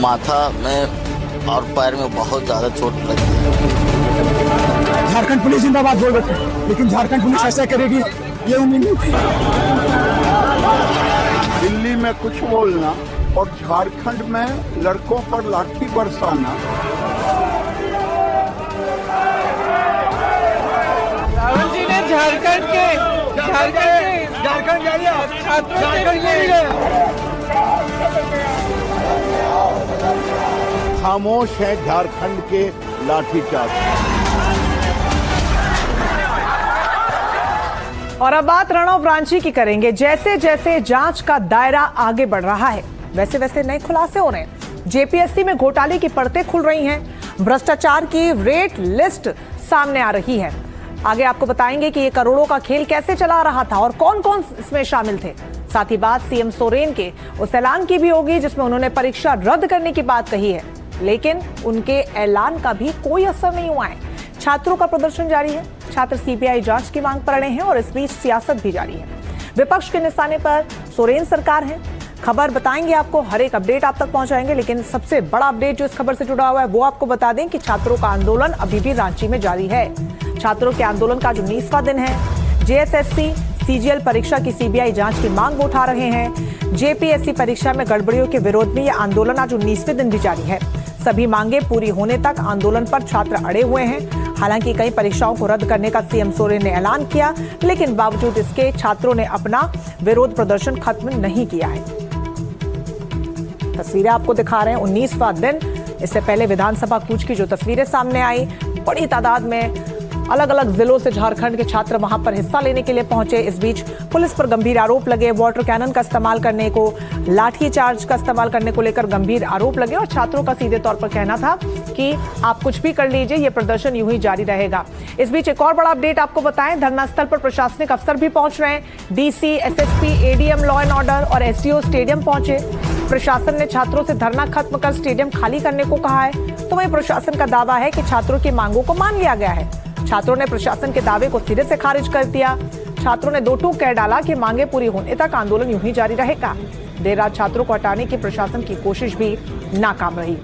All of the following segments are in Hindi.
माथा में और पैर में बहुत ज़्यादा चोट लगी है। झारखंड पुलिस जिंदाबाद बोल रहे थे, लेकिन झारखंड पुलिस ऐसा करेगी ये उम्मीद नहीं थी। दिल्ली में कुछ बोलना और झारखंड में लड़कों पर लाठी बरसाना। राहुल जी ने झारखंड खामोश है झारखंड के लाठीचार्ज। और अब बात रणव रांची की करेंगे। जैसे जैसे जांच का दायरा आगे बढ़ रहा है, वैसे वैसे नए खुलासे हो रहे हैं। जेपीएससी में घोटाले की परतें खुल रही हैं, भ्रष्टाचार की रेट लिस्ट सामने आ रही है। आगे आपको बताएंगे कि ये करोड़ों का खेल कैसे चला रहा था और कौन कौन इसमें शामिल थे। साथ ही बात सीएम सोरेन के उस ऐलान की भी होगी जिसमें उन्होंने परीक्षा रद्द करने की बात कही है, लेकिन उनके ऐलान का भी कोई असर नहीं हुआ है। छात्रों का प्रदर्शन जारी है, छात्र सीबीआई जांच की मांग पर अड़े हैं और इस बीच सियासत भी जारी है। विपक्ष के निशाने पर सोरेन सरकार है। खबर बताएंगे आपको, हर एक अपडेट आप तक पहुंचाएंगे, लेकिन सबसे बड़ा अपडेट जो इस खबर से जुड़ा हुआ है वो आपको बता दें कि छात्रों का आंदोलन अभी भी रांची में जारी है। छात्रों के आंदोलन का 19वां दिन है। जेएसएससी सीजीएल परीक्षा की सीबीआई जांच की मांग उठा रहे हैं। जेपीएससी परीक्षा में गड़बड़ियों के विरोध में यह आंदोलन आज 19वें दिन भी जारी है। सभी मांगे पूरी होने तक आंदोलन पर छात्र अड़े हुए हैं। हालांकि कई परीक्षाओं को रद्द करने का सीएम सोरेन ने ऐलान किया, लेकिन बावजूद इसके छात्रों ने अपना विरोध प्रदर्शन खत्म नहीं किया है। तस्वीरें आपको दिखा रहे हैं, 19वां दिन। इससे पहले विधानसभा कूच की जो तस्वीरें सामने आई, बड़ी तादाद में अलग अलग जिलों से झारखंड के छात्र वहां पर हिस्सा लेने के लिए पहुंचे। इस बीच पुलिस पर गंभीर आरोप लगे, वाटर कैनन का इस्तेमाल करने को, लाठी चार्ज का इस्तेमाल करने को लेकर गंभीर आरोप लगे और छात्रों का सीधे तौर पर कहना था कि आप कुछ भी कर लीजिए, ये प्रदर्शन यूं ही जारी रहेगा। इस बीच एक और बड़ा अपडेट आपको बताएं, धरना स्थल पर प्रशासनिक अफसर भी पहुंच रहे हैं। DC, SSP, ADM law and order और एसडीओ स्टेडियम पहुंचे। प्रशासन ने छात्रों से धरना खत्म कर स्टेडियम खाली करने को कहा है। तो वही प्रशासन का दावा है कि छात्रों की मांगों को मान लिया गया है। छात्रों ने प्रशासन के दावे को सिरे से खारिज कर दिया। छात्रों ने दो टूक कह डाला कि मांगे पूरी होने तक आंदोलन यूं ही जारी रहेगा। देर रात छात्रों को हटाने की प्रशासन की कोशिश भी नाकाम रही।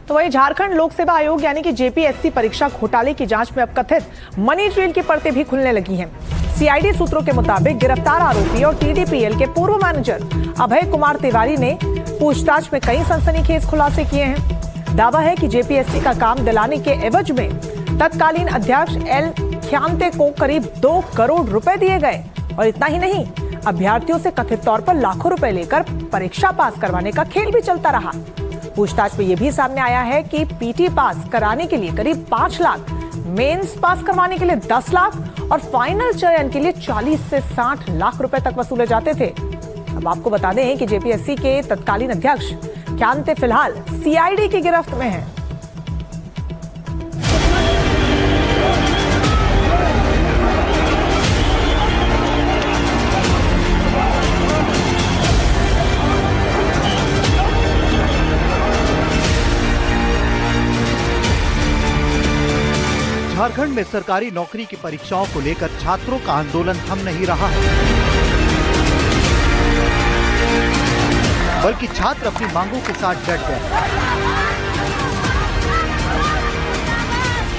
तो वहीं झारखंड लोक सेवा आयोग यानी कि जेपीएससी परीक्षा घोटाले की जांच में अब कथित मनी ट्रेल की परतें भी खुलने लगी हैं। सीआईडी सूत्रों के मुताबिक गिरफ्तार आरोपी और टीडीपीएल के पूर्व मैनेजर अभय कुमार तिवारी ने पूछताछ में कई सनसनीखेज खुलासे किए हैं। दावा है कि जेपीएससी का काम दिलाने के एवज में तत्कालीन अध्यक्ष एल ख्यांते को करीब 2 करोड़ रुपए दिए गए और इतना ही नहीं, अभ्यर्थियों से कथित तौर पर लाखों रुपए लेकर परीक्षा पास करवाने का खेल भी चलता रहा। पूछताछ में यह भी सामने आया है कि पीटी पास कराने के लिए करीब 5 लाख, मेंस पास करवाने के लिए 10 लाख और फाइनल चयन के लिए 40 से 60 लाख रुपए तक वसूले जाते थे। अब आपको बता दें कि जेपीएससी के तत्कालीन अध्यक्ष ख्यांते फिलहाल सीआईडी की गिरफ्त में हैं। झारखंड में सरकारी नौकरी की परीक्षाओं को लेकर छात्रों का आंदोलन थम नहीं रहा है, बल्कि छात्र अपनी मांगों के साथ डट गए।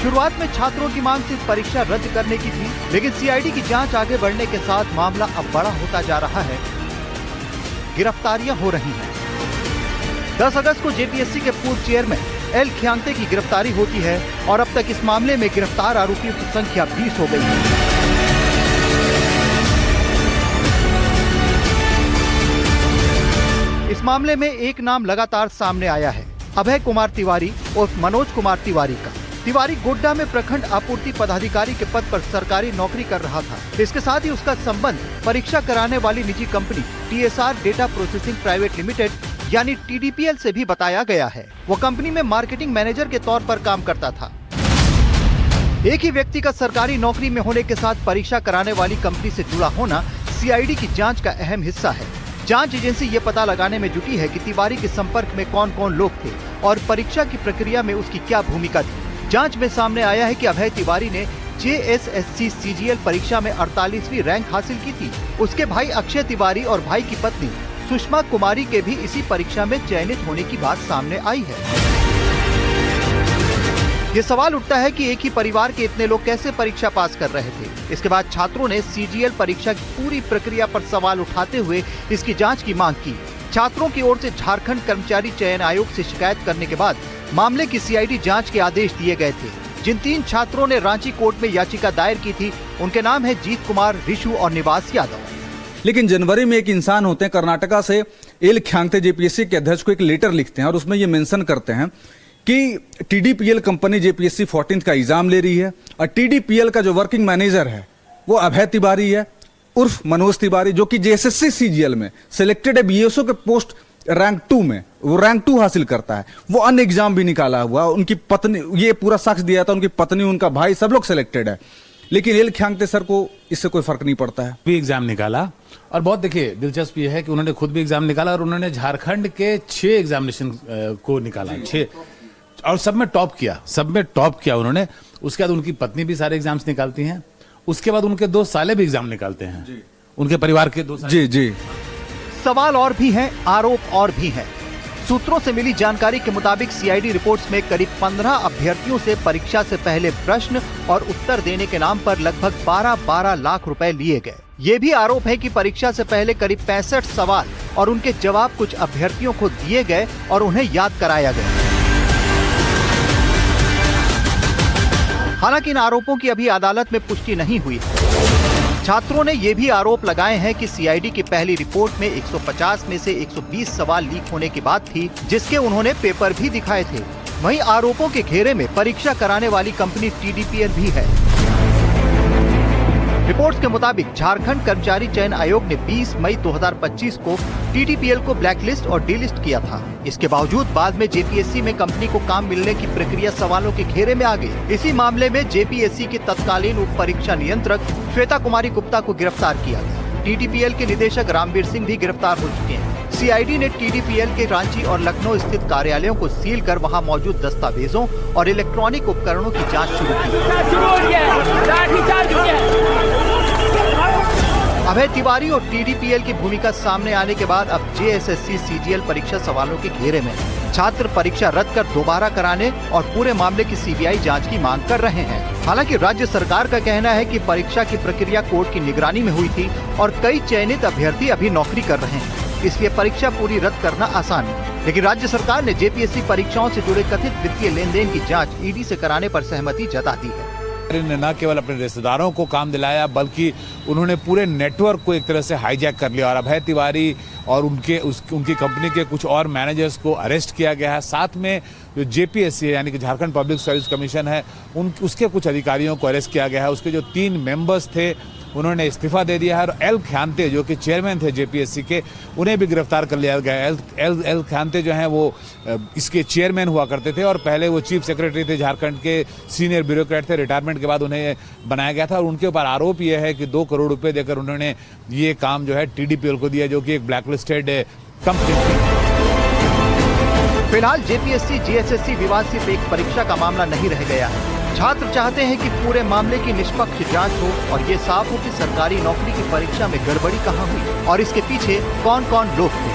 शुरुआत में छात्रों की मांग सिर्फ परीक्षा रद्द करने की थी, लेकिन सीआईडी की जांच आगे बढ़ने के साथ मामला अब बड़ा होता जा रहा है। गिरफ्तारियां हो रही हैं। 10 अगस्त को जेपीएससी के पूर्व चेयरमैन एल ख्यांते की गिरफ्तारी होती है और अब तक इस मामले में गिरफ्तार आरोपियों की संख्या 20 हो गई है। इस मामले में एक नाम लगातार सामने आया है, अभय कुमार तिवारी और मनोज कुमार तिवारी का। तिवारी गोड्डा में प्रखंड आपूर्ति पदाधिकारी के पद पर सरकारी नौकरी कर रहा था। इसके साथ ही उसका संबंध परीक्षा कराने वाली निजी company TSR data processing private limited यानी टीडीपीएल से भी बताया गया है। वो कंपनी में मार्केटिंग मैनेजर के तौर पर काम करता था। एक ही व्यक्ति का सरकारी नौकरी में होने के साथ परीक्षा कराने वाली कंपनी से जुड़ा होना सीआईडी की जांच का अहम हिस्सा है। जांच एजेंसी ये पता लगाने में जुटी है कि तिवारी के संपर्क में कौन कौन लोग थे और परीक्षा की प्रक्रिया में उसकी क्या भूमिका थी। जांच में सामने आया है कि अभय तिवारी ने जेएसएससी सीजीएल परीक्षा में 48वीं रैंक हासिल की थी। उसके भाई अक्षय तिवारी और भाई की पत्नी सुषमा कुमारी के भी इसी परीक्षा में चयनित होने की बात सामने आई है। ये सवाल उठता है कि एक ही परिवार के इतने लोग कैसे परीक्षा पास कर रहे थे। इसके बाद छात्रों ने सीजीएल परीक्षा की पूरी प्रक्रिया पर सवाल उठाते हुए इसकी जांच की मांग की। छात्रों की ओर से झारखंड कर्मचारी चयन आयोग से शिकायत करने के बाद मामले की सीआईडी जांच के आदेश दिए गए थे। जिन 3 छात्रों ने रांची कोर्ट में याचिका दायर की थी, उनके नाम है जीत कुमार, ऋषु और निवास यादव। लेकिन जनवरी में एक इंसान होते हैं कर्नाटका से, एल ख्यांगते जेपीएससी के अध्यक्ष को एक लेटर लिखते हैं और उसमें ये मेंशन करते हैं कि टीडीपीएल कंपनी जेपीएससी 14 का एग्जाम ले रही है और टीडीपीएल का जो वर्किंग मैनेजर है वो अभय तिवारी है उर्फ मनोज तिवारी, जो कि जेएसएससी सीजीएल में सिलेक्टेड है बीएसओ के पोस्ट रैंक 2 में, वो रैंक 2 हासिल करता है। वो अन्य एग्जाम भी निकाला हुआ, उनकी पत्नी, ये पूरा साक्ष्य दिया था, उनकी पत्नी, उनका भाई, सब लोग सिलेक्टेड है। लेकिन एल ख्यांगते सर को इससे कोई फर्क नहीं पड़ता है। भी एग्जाम निकाला और बहुत देखिए दिलचस्प ये है कि उन्होंने खुद भी एग्जाम निकाला और उन्होंने झारखंड के 6 एग्जामिनेशन को निकाला, 6, और सब में टॉप किया उन्होंने। उसके बाद उनकी पत्नी भी सारे एग्जाम्स निकालती हैं, उसके बाद उनके 2 साले भी एग्जाम निकालते हैं, उनके परिवार के 2 साले। जी। सवाल और भी हैं, आरोप और भी हैं। सूत्रों से मिली जानकारी के मुताबिक सीआईडी रिपोर्ट्स में करीब 15 अभ्यर्थियों से परीक्षा से पहले प्रश्न और उत्तर देने के नाम पर लगभग 12 लाख रुपए लिए गए। ये भी आरोप है कि परीक्षा से पहले करीब 65 सवाल और उनके जवाब कुछ अभ्यर्थियों को दिए गए और उन्हें याद कराया गया। हालांकि इन आरोपों की अभी अदालत में पुष्टि नहीं हुई है। छात्रों ने ये भी आरोप लगाए हैं कि सीआईडी की पहली रिपोर्ट में 150 में से 120 सवाल लीक होने की बात थी, जिसके उन्होंने पेपर भी दिखाए थे। वहीं आरोपों के घेरे में परीक्षा कराने वाली कंपनी टीडीपीएल भी है। रिपोर्ट्स के मुताबिक झारखंड कर्मचारी चयन आयोग ने 20 मई 2025 को टीडीपीएल को ब्लैकलिस्ट और डीलिस्ट किया था। इसके बावजूद बाद में जेपीएससी में कंपनी को काम मिलने की प्रक्रिया सवालों के घेरे में आ गई। इसी मामले में जेपीएससी के तत्कालीन उप परीक्षा नियंत्रक श्वेता कुमारी गुप्ता को गिरफ्तार किया गया। टीडीपीएल के निदेशक रामवीर सिंह भी गिरफ्तार हो चुके हैं। सीआईडी ने टीडीपीएल के रांची और लखनऊ स्थित कार्यालयों को सील कर वहां मौजूद दस्तावेजों और इलेक्ट्रॉनिक उपकरणों की जांच शुरू की। अभय तिवारी और टीडीपीएल की भूमिका सामने आने के बाद अब जेएसएससी सीजीएल परीक्षा सवालों के घेरे में। छात्र परीक्षा रद्द कर दोबारा कराने और पूरे मामले की सीबीआई जांच की मांग कर रहे हैं। हालांकि राज्य सरकार का कहना है कि परीक्षा की प्रक्रिया कोर्ट की निगरानी में हुई थी और कई चयनित अभ्यर्थी अभी नौकरी कर रहे हैं, इसलिए परीक्षा पूरी रद्द करना आसान है। लेकिन राज्य सरकार ने जेपीएससी परीक्षाओं से जुड़े कथित वित्तीय लेन देन की जाँच ईडी से कराने पर सहमति जता दी है। ने न केवल अपने रिश्तेदारों को काम दिलाया, बल्कि उन्होंने पूरे नेटवर्क को एक तरह से हाईजैक कर लिया और अभय तिवारी और उनकी कंपनी के कुछ और मैनेजर्स को अरेस्ट किया गया है। साथ में जो जेपीएससी यानी कि झारखंड पब्लिक सर्विस कमीशन है, उसके कुछ अधिकारियों को अरेस्ट किया गया है। उसके जो 3 मेंबर्स थे उन्होंने इस्तीफा दे दिया है और एल ख्यांगते जो कि चेयरमैन थे जेपीएससी के, उन्हें भी गिरफ्तार कर लिया गया। एल ख्यांगते जो हैं वो इसके चेयरमैन हुआ करते थे और पहले वो चीफ सेक्रेटरी थे, झारखंड के सीनियर ब्यूरोक्रेट थे। रिटायरमेंट के बाद उन्हें बनाया गया था और उनके ऊपर आरोप ये है कि 2 करोड़ रुपए देकर उन्होंने ये काम जो है टीडीपीएल को दिया, जो कि एक ब्लैकलिस्टेड कंपनी थी। फिलहाल जेपीएससी जेएसएससी विवाद सिर्फ एक परीक्षा का मामला नहीं रह गया है। छात्र चाहते हैं कि पूरे मामले की निष्पक्ष जांच हो और ये साफ हो कि सरकारी नौकरी की परीक्षा में गड़बड़ी कहां हुई और इसके पीछे कौन कौन लोग थे।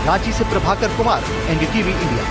रांची से प्रभाकर कुमार, एनडीटीवी इंडिया।